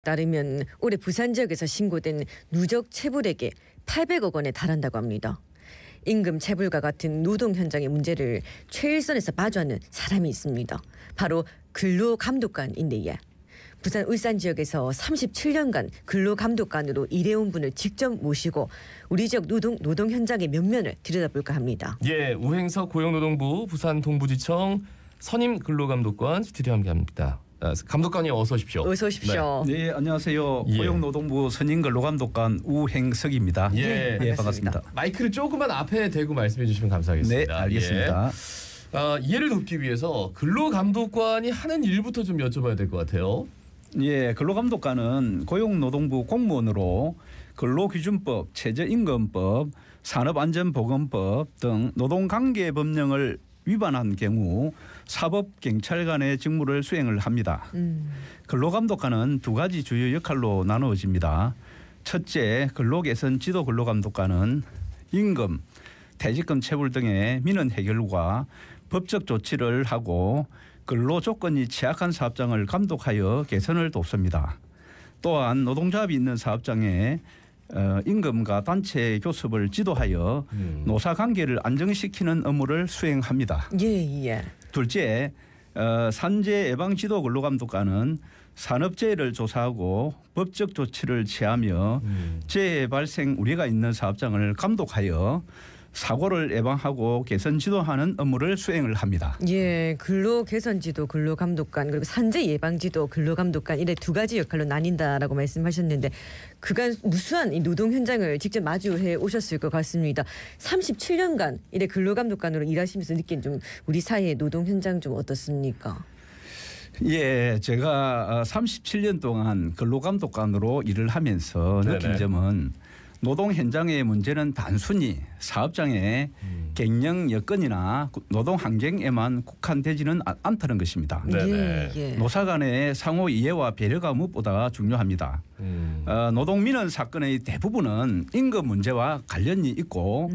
따르면 올해 부산 지역에서 신고된 누적 체불액이 800억 원에 달한다고 합니다. 임금 체불과 같은 노동 현장의 문제를 최일선에서 마주하는 사람이 있습니다. 바로 근로감독관인데요. 부산 울산 지역에서 37년간 근로감독관으로 일해온 분을 직접 모시고 우리 지역 노동 현장의 면면을 들여다볼까 합니다. 예, 우행석 고용노동부 부산 동부지청 선임 근로감독관 스튜디오에 함께합니다. 감독관이 어서 오십시오. 어서 오십시오. 네, 안녕하세요. 예. 고용노동부 선임 근로감독관 우행석입니다. 예, 반갑습니다. 마이크를 조금만 앞에 대고 말씀해 주시면 감사하겠습니다. 네, 알겠습니다. 예. 이해를 돕기 위해서 근로감독관이 하는 일부터 좀 여쭤봐야 될 것 같아요. 예, 근로감독관은 고용노동부 공무원으로 근로기준법, 최저임금법, 산업안전보건법 등 노동관계법령을 위반한 경우 사법경찰관의 직무를 수행을 합니다. 근로감독관은 두 가지 주요 역할로 나누어집니다. 첫째, 근로개선 지도 근로감독관은 임금, 퇴직금 체불 등의 민원 해결과 법적 조치를 하고 근로 조건이 취약한 사업장을 감독하여 개선을 돕습니다. 또한 노동조합이 있는 사업장에 임금과 단체 교섭을 지도하여 노사관계를 안정시키는 업무를 수행합니다. 예. 둘째, 산재 예방지도 근로감독관은 산업재해를 조사하고 법적 조치를 취하며 재해 발생 우려가 있는 사업장을 감독하여 사고를 예방하고 개선 지도하는 업무를 수행을 합니다. 예, 근로 개선 지도 근로 감독관 그리고 산재 예방 지도 근로 감독관 이래 두 가지 역할로 나뉜다라고 말씀하셨는데 그간 무수한 이 노동 현장을 직접 마주해 오셨을 것 같습니다. 37년간 이래 근로 감독관으로 일하시면서 느낀 좀 우리 사회의 노동 현장 좀 어떻습니까? 예, 제가 37년 동안 근로감독관으로 일을 하면서 느낀 점은 노동 현장의 문제는 단순히 사업장의 갱년 여건이나 노동 환경에만 국한되지는 않다는 것입니다. 예. 노사 간의 상호 이해와 배려가 무엇보다 중요합니다. 노동 민원 사건의 대부분은 임금 문제와 관련이 있고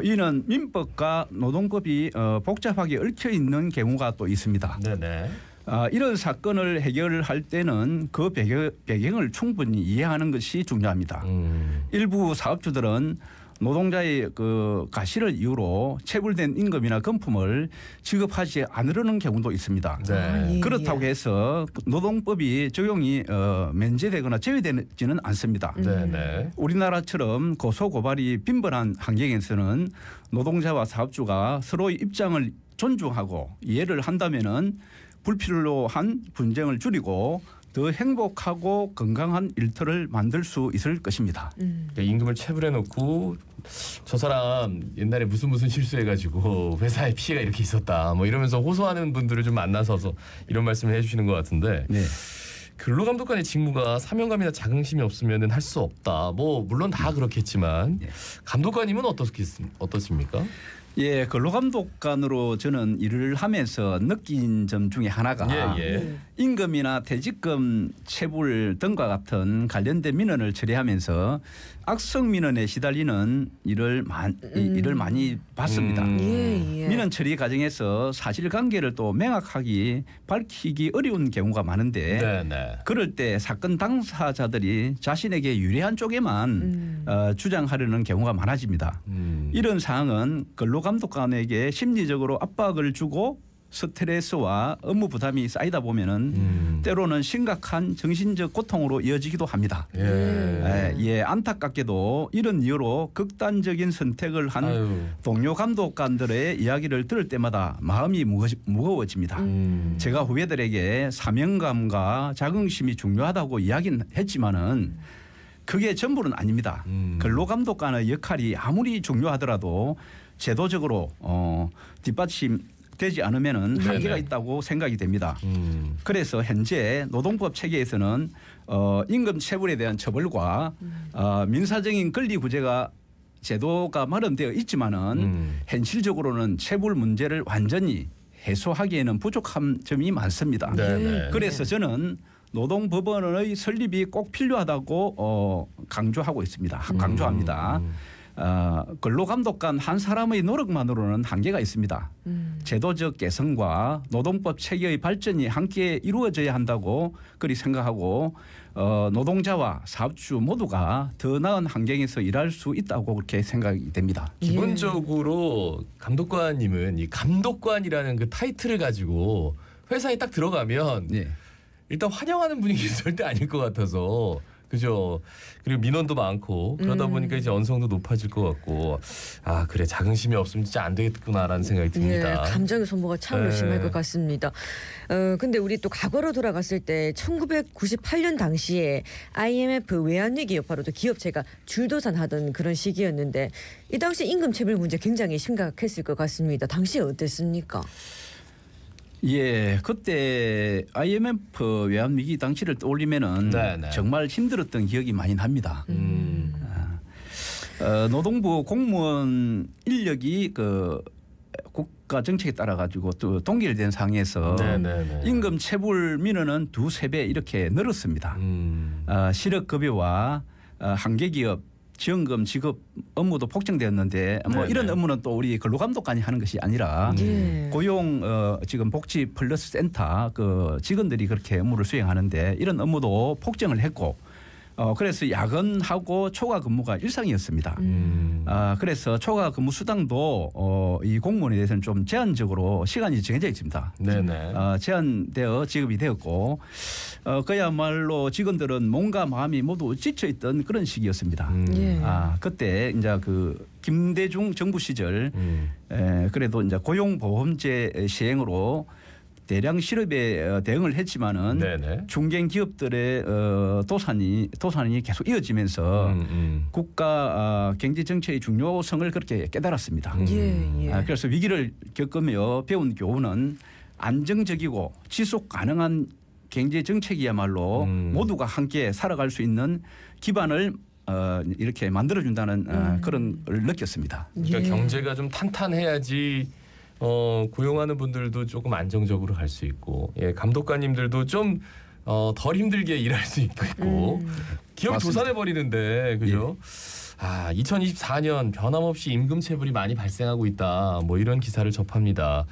이는 민법과 노동법이 복잡하게 얽혀 있는 경우가 또 있습니다. 이런 사건을 해결할 때는 그 배경을 충분히 이해하는 것이 중요합니다. 일부 사업주들은 노동자의 그 가시를 이유로 체불된 임금이나 금품을 지급하지 않으려는 경우도 있습니다. 그렇다고 해서 노동법이 적용이 면제되거나 제외되지는 않습니다. 우리나라처럼 고소고발이 빈번한 환경에서는 노동자와 사업주가 서로의 입장을 존중하고 이해를 한다면은 불필요한 분쟁을 줄이고 더 행복하고 건강한 일터를 만들 수 있을 것입니다. 임금을 체불해놓고 저 사람 옛날에 무슨 실수해가지고 회사에 피해가 이렇게 있었다 뭐 이러면서 호소하는 분들을 좀 만나서 이런 말씀을 해주시는 것 같은데 근로감독관의 직무가 사명감이나 자긍심이 없으면 할 수 없다. 뭐 물론 다 그렇겠지만 감독관님은 어떻습니까? 예, 근로감독관으로 저는 일을 하면서 느낀 점 중에 하나가 임금이나 퇴직금 체불 등과 같은 관련된 민원을 처리하면서 악성 민원에 시달리는 일을 많이 봤습니다. 민원 처리 과정에서 사실관계를 또 명확하게 밝히기 어려운 경우가 많은데 그럴 때 사건 당사자들이 자신에게 유리한 쪽에만 주장하려는 경우가 많아집니다. 이런 상황은 근로감독관에게 심리적으로 압박을 주고 스트레스와 업무 부담이 쌓이다 보면은 때로는 심각한 정신적 고통으로 이어지기도 합니다. 안타깝게도 이런 이유로 극단적인 선택을 한 동료 감독관들의 이야기를 들을 때마다 마음이 무거워집니다. 제가 후배들에게 사명감과 자긍심이 중요하다고 이야기는 했지만은 그게 전부는 아닙니다. 근로감독관의 역할이 아무리 중요하더라도 제도적으로 뒷받침되지 않으면은 한계가 있다고 생각이 됩니다. 그래서 현재 노동법 체계에서는 임금 체불에 대한 처벌과 민사적인 권리 구제가 제도가 마련되어 있지만은 현실적으로는 체불 문제를 완전히 해소하기에는 부족한 점이 많습니다. 그래서 저는 노동법원의 설립이 꼭 필요하다고 강조하고 있습니다. 강조합니다. 근로감독관 한 사람의 노력만으로는 한계가 있습니다. 제도적 개선과 노동법 체계의 발전이 함께 이루어져야 한다고 그리 생각하고 노동자와 사업주 모두가 더 나은 환경에서 일할 수 있다고 그렇게 생각이 됩니다. 기본적으로 감독관님은 이 감독관이라는 그 타이틀을 가지고 회사에 딱 들어가면 네. 일단 환영하는 분위기 절대 아닐 것 같아서 그죠. 그리고 민원도 많고 그러다 보니까 이제 언성도 높아질 것 같고 아 그래 자긍심이 없으면 진짜 안 되겠구나라는 생각이 듭니다. 감정의 소모가 차오르 심할 것 같습니다. 근데 우리 또 과거로 돌아갔을 때 1998년 당시에 IMF 외환위기 여파로도 기업체가 줄도산하던 그런 시기였는데 이 당시 임금체불 문제 굉장히 심각했을 것 같습니다. 당시에 어땠습니까? 예, 그때 IMF 외환위기 당시를 떠올리면은 네네. 정말 힘들었던 기억이 많이 납니다. 노동부 공무원 인력이 그 국가 정책에 따라 가지고 또 동결된 상황에서 네네네. 임금 체불 민원은 2~3배 이렇게 늘었습니다. 실업급여와 한계기업 지원금 지급 업무도 폭증되었는데 뭐 네네. 이런 업무는 또 우리 근로감독관이 하는 것이 아니라 고용 지금 복지 플러스 센터 그 직원들이 그렇게 업무를 수행하는데 이런 업무도 폭증을 했고 그래서 야근하고 초과 근무가 일상이었습니다. 그래서 초과 근무 수당도 이 공무원에 대해서는 좀 제한적으로 시간이 정해져 있습니다. 네네. 제한되어 지급이 되었고 그야말로 직원들은 몸과 마음이 모두 지쳐 있던 그런 시기였습니다. 그때 이제 그 김대중 정부 시절 그래도 이제 고용보험제 시행으로 대량 실업에 대응을 했지만은 네네. 중견기업들의 도산이 계속 이어지면서 국가 경제 정책의 중요성을 그렇게 깨달았습니다. 그래서 위기를 겪으며 배운 교훈은 안정적이고 지속 가능한 경제 정책이야말로 모두가 함께 살아갈 수 있는 기반을 이렇게 만들어준다는 그런 걸 느꼈습니다. 그러니까 경제가 좀 탄탄해야지 고용하는 분들도 조금 안정적으로 갈 수 있고 감독관님들도 좀 덜 힘들게 일할 수 있고 기업 도산해 버리는데 그죠? 2024년 변함없이 임금체불이 많이 발생하고 있다. 뭐 이런 기사를 접합니다.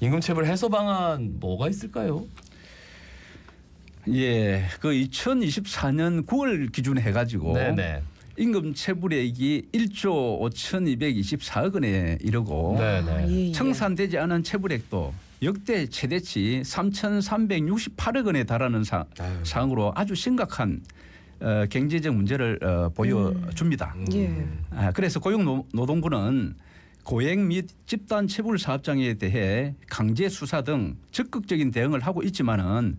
임금체불 해소 방안 뭐가 있을까요? 예, 그 2024년 9월 기준 해가지고 네네. 임금 체불액이 1조 5,224억 원에 이르고 청산되지 않은 체불액도 역대 최대치 3,368억 원에 달하는 상황으로 아주 심각한 경제적 문제를 보여줍니다. 그래서 고용노동부는 고액 및 집단 체불 사업장에 대해 강제 수사 등 적극적인 대응을 하고 있지만은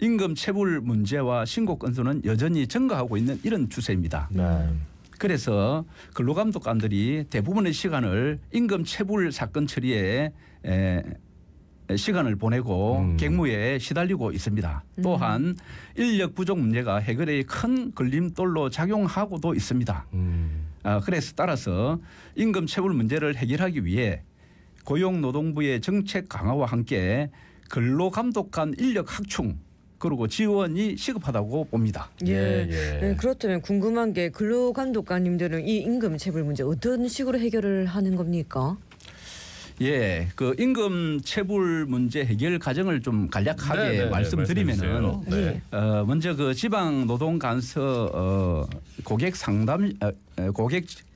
임금 체불 문제와 신고 건수는 여전히 증가하고 있는 이런 추세입니다. 그래서 근로감독관들이 대부분의 시간을 임금 체불 사건 처리에 시간을 보내고 갱무에 시달리고 있습니다. 또한 인력 부족 문제가 해결에 큰 걸림돌로 작용하고도 있습니다. 그래서 따라서 임금 체불 문제를 해결하기 위해 고용노동부의 정책 강화와 함께 근로감독관 인력 확충 그리고 지원이 시급하다고 봅니다. 그렇다면 궁금한 게 근로감독관님들은 이 임금 체불 문제 어떤 식으로 해결을 하는 겁니까? 예, 그 임금 체불 문제 해결 과정을 좀 간략하게 말씀드리면은 먼저 그 지방 노동 간서 고객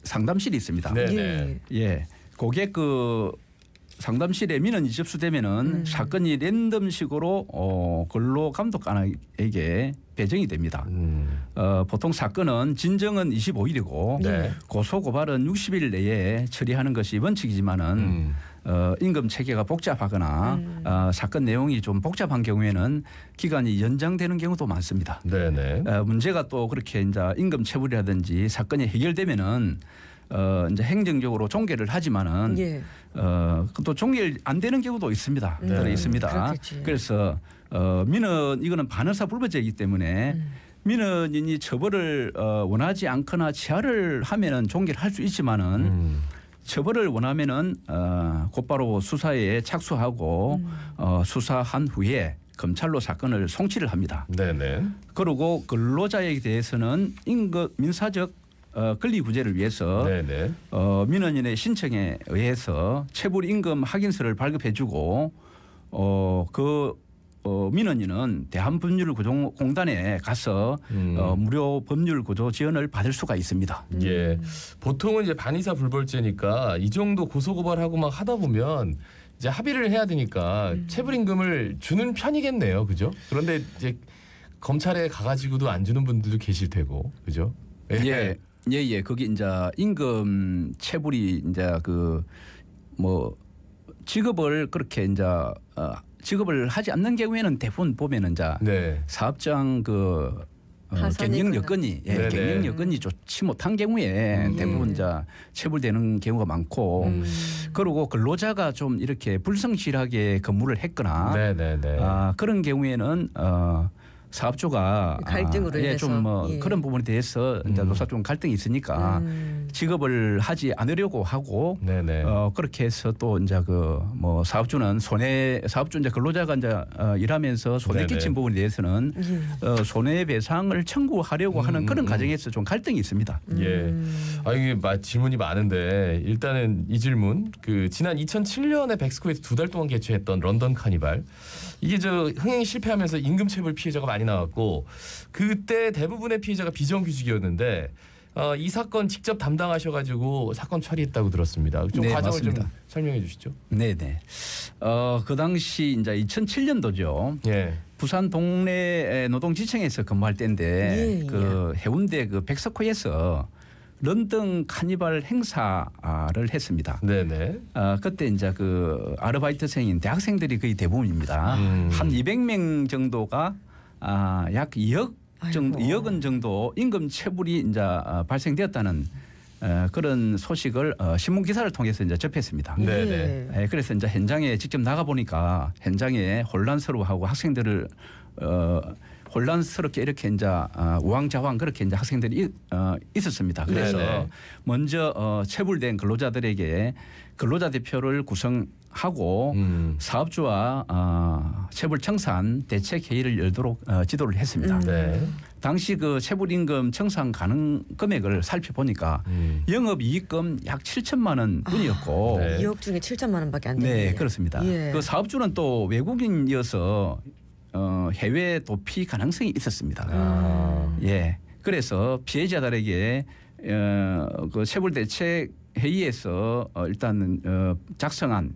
상담실이 있습니다. 예, 고객 그 상담실에 민원이 접수되면은 사건이 랜덤식으로 근로감독관에게 배정이 됩니다. 보통 사건은 진정은 25일이고 고소 고발은 60일 내에 처리하는 것이 원칙이지만은 임금 체계가 복잡하거나 사건 내용이 좀 복잡한 경우에는 기간이 연장되는 경우도 많습니다. 문제가 또 그렇게 이제 임금 체불이라든지 사건이 해결되면은 이제 행정적으로 종결을 하지만은 또 종결 안 되는 경우도 있습니다. 있습니다. 그래서 민원 이거는 반의사 불법제이기 때문에 민원인이 처벌을 원하지 않거나 취하를 하면은 종결할 수 있지만은 처벌을 원하면은 곧바로 수사에 착수하고 수사한 후에 검찰로 사건을 송치를 합니다. 그리고 근로자에 대해서는 민사적 권리구제를 위해서 민원인의 신청에 의해서 체불 임금 확인서를 발급해주고 그 민원인은 대한법률구조공단에 가서 무료 법률 구조 지원을 받을 수가 있습니다. 예, 보통은 이제 반의사 불벌죄니까 이 정도 고소고발하고 막 하다 보면 이제 합의를 해야 되니까 체불임금을 주는 편이겠네요, 그죠? 그런데 이제 검찰에 가가지고도 안 주는 분들도 계실 테고, 그죠? 예. 거기 이제 임금 체불이 이제 그 뭐 지급을 그렇게 이제 지급을 하지 않는 경우에는 대부분 보면은 이제 네. 사업장 경영 여건이 경영 여건이 좋지 못한 경우에 대부분 이제 체불되는 경우가 많고 그리고 근로자가 좀 이렇게 불성실하게 근무를 했거나 그런 경우에는 사업주가 갈등으로 인해서 좀 그런 부분에 대해서 이제 노사 좀 갈등이 있으니까 지급을 하지 않으려고 하고 그렇게 해서 또 이제 그 뭐 사업주는 사업주 이제 근로자가 이제 일하면서 손해 끼친 부분에 대해서는 손해배상을 청구하려고 하는 그런 과정에서 좀 갈등이 있습니다. 예. 이게 질문이 많은데 일단은 이 질문 그 지난 2007년에 백스코에서 2달 동안 개최했던 런던 카니발 이게 저 흥행이 실패하면서 임금체불 피해자가 많이 나왔고 그때 대부분의 피해자가 비정규직이었는데 이 사건 직접 담당하셔가지고 사건 처리했다고 들었습니다. 좀 과정을 맞습니다. 좀 설명해 주시죠. 네네. 그 당시 이제 2007년도죠. 예. 부산 동래 노동지청에서 근무할 때인데 그 해운대 그 백석호에서 런던 카니발 행사를 했습니다. 네네. 그때 이제 그 아르바이트생인 대학생들이 거의 대부분입니다. 한 200명 정도가 약 2억 원 정도 임금 체불이 이제 발생되었다는 그런 소식을 신문 기사를 통해서 이제 접했습니다. 네네. 그래서 이제 현장에 직접 나가 보니까 현장에 혼란스러워하고 학생들을 혼란스럽게 이렇게 이제 우왕좌왕 그렇게 이제 학생들이 있었습니다. 그래서 먼저 체불된 근로자들에게 근로자 대표를 구성하고 사업주와 체불 청산 대책 회의를 열도록 지도를 했습니다. 당시 그 체불임금 청산 가능 금액을 살펴보니까 영업이익금 약 7천만 원뿐이었고 2억 중에 7천만 원밖에 안 되네요. 네, 그렇습니다. 그 사업주는 또 외국인이어서 해외 도피 가능성이 있었습니다. 그래서 피해자들에게 그 체불 대책 회의에서 일단은 작성한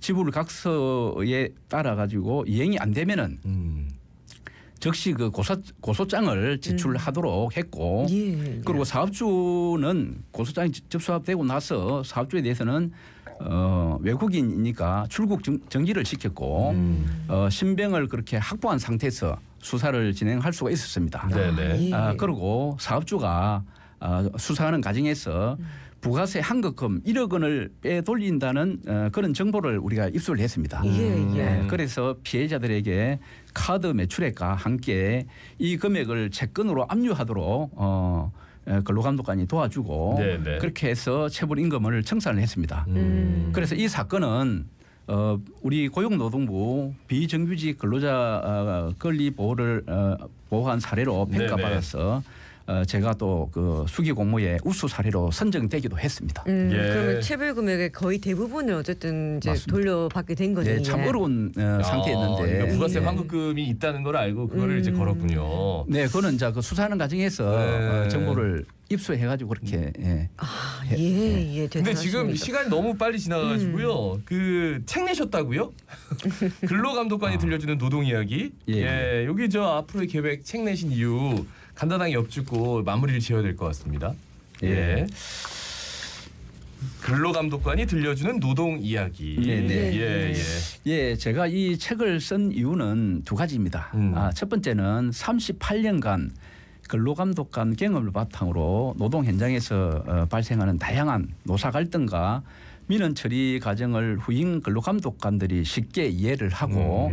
지불 각서에 따라 가지고 이행이 안 되면은 즉시 그 고소장을 제출하도록 했고 그리고 사업주는 고소장이 접수되고 나서 사업주에 대해서는 외국인이니까 출국 정지를 시켰고 신병을 그렇게 확보한 상태에서 수사를 진행할 수가 있었습니다. 그리고 사업주가 수사하는 과정에서 부가세 한급금 1억 원을 빼돌린다는 그런 정보를 우리가 입수를 했습니다. 그래서 피해자들에게 카드 매출액과 함께 이 금액을 채권으로 압류하도록 근로감독관이 도와주고 그렇게 해서 체불 임금을 청산을 했습니다. 그래서 이 사건은 우리 고용노동부 비정규직 근로자 권리 보호를 보호한 사례로 평가받아서 제가 또 그 수기 공모의 우수 사례로 선정되기도 했습니다. 그러면 체불 금액의 거의 대부분을 어쨌든 이제 돌려받게 된 거죠. 네, 참 어려운 상태였는데 그러니까 부가세 환급금이 있다는 걸 알고 그거를 이제 걸었군요. 네, 그거는 이제 그 수사하는 과정에서 정보를 입수해가지고 그렇게 근데 지금 시간이 너무 빨리 지나가지고요. 그 책 내셨다고요? 근로감독관이 들려주는 노동 이야기. 여기 저 앞으로의 계획 책 내신 이유 간단하게 엿듣고 마무리를 지어야 될 것 같습니다. 근로감독관이 들려주는 노동 이야기. 제가 이 책을 쓴 이유는 두 가지입니다. 첫 번째는 38년간 근로감독관 경험을 바탕으로 노동 현장에서 발생하는 다양한 노사 갈등과 민원 처리 과정을 후임 근로감독관들이 쉽게 이해를 하고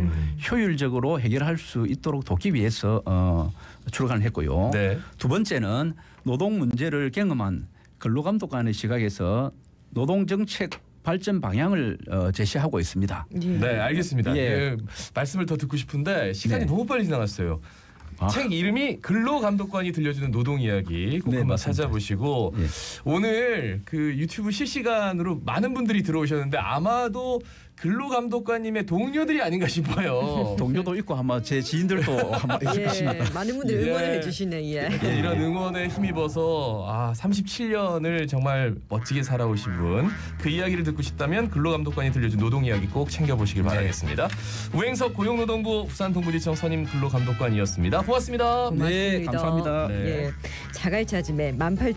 효율적으로 해결할 수 있도록 돕기 위해서 출간을 했고요. 두 번째는 노동 문제를 경험한 근로감독관의 시각에서 노동정책 발전 방향을 제시하고 있습니다. 네, 알겠습니다. 말씀을 더 듣고 싶은데 시간이 너무 빨리 지나갔어요. 책 이름이 근로감독관이 들려주는 노동 이야기 꼭 한번 찾아보시고 오늘 그 유튜브 실시간으로 많은 분들이 들어오셨는데 아마도 근로감독관님의 동료들이 아닌가 싶어요. 동료도 있고 아마 제 지인들도 아마 있을 것입니다. 많은 분들이 예. 응원을 해주시네. 예. 이런 응원에 힘입어서 37년을 정말 멋지게 살아오신 분, 그 이야기를 듣고 싶다면 근로감독관이 들려준 노동 이야기 꼭 챙겨보시길 바라겠습니다. 우행석 고용노동부 부산동부지청 선임 근로감독관이었습니다. 고맙습니다. 고맙습니다. 네, 감사합니다. 네. 예. 자갈찾음에 18,000